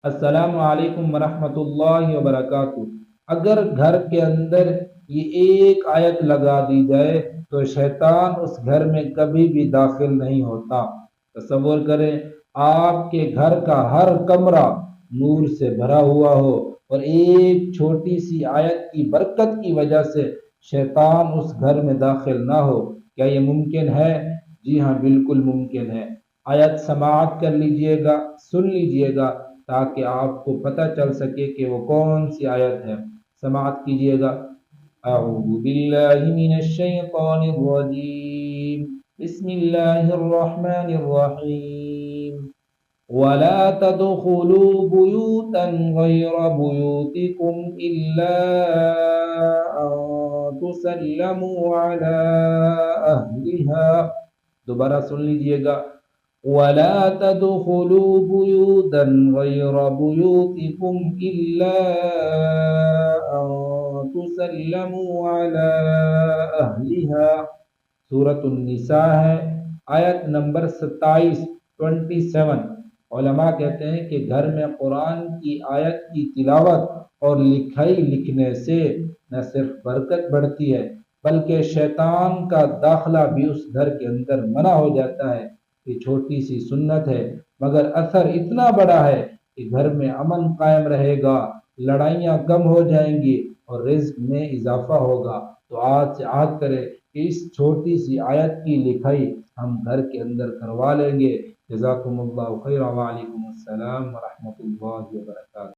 السلام علیکم ورحمۃ اللہ وبرکاتہ۔ اگر گھر کے اندر یہ ایک آیت لگا دی جائے تو شیطان اس گھر میں کبھی بھی داخل نہیں ہوتا۔ تصور کریں آپ کے گھر کا ہر کمرہ نور سے بھرا ہوا ہو اور ایک چھوٹی سی آیت کی برکت کی وجہ سے شیطان اس گھر میں داخل نہ ہو۔ کیا یہ ممکن ہے؟ جی ہاں، بالکل ممکن ہے۔ آیت سماعت کر لیجئے گا، سن لیجئے گا، تاکہ آپ کو پتہ چل سکے کہ وہ کون سی آیت ہے۔ سماعت کیجئے گا۔ اعوذ باللہ من الشیطان الرجیم، بسم اللہ الرحمن الرحیم۔ وَلَا تَدْخُلُوا بُيُوتًا غَيْرَ بُيُوتِكُمْ إِلَّا أَن تُسَلَّمُوا عَلَىٰ أَهْلِهَا۔ دوبارہ سن لیجئے گا۔ وَلَا تَدْخُلُوا بُيُوتًا غَيْرَ بُيُوتِكُمْ إِلَّا أَن تُسَلَّمُوا عَلَىٰ أَهْلِهَا۔ سورۃ النساء ہے، آیت نمبر 27۔ علماء کہتے ہیں کہ گھر میں قرآن کی آیت کی تلاوت اور لکھائی لکھنے سے نہ صرف برکت بڑھتی ہے بلکہ شیطان کا داخلہ بھی اس گھر کے اندر منع ہو جاتا ہے۔ یہ چھوٹی سی سنت ہے مگر اثر اتنا بڑا ہے کہ گھر میں امن قائم رہے گا، لڑائیاں کم ہو جائیں گی اور رزق میں اضافہ ہوگا۔ تو آج سے عہد کرے کہ اس چھوٹی سی آیت کی لکھائی ہم گھر کے اندر کروا لیں گے۔ جزاکم اللہ خیر، وعلیکم السلام ورحمۃ اللہ وبرکاتہ۔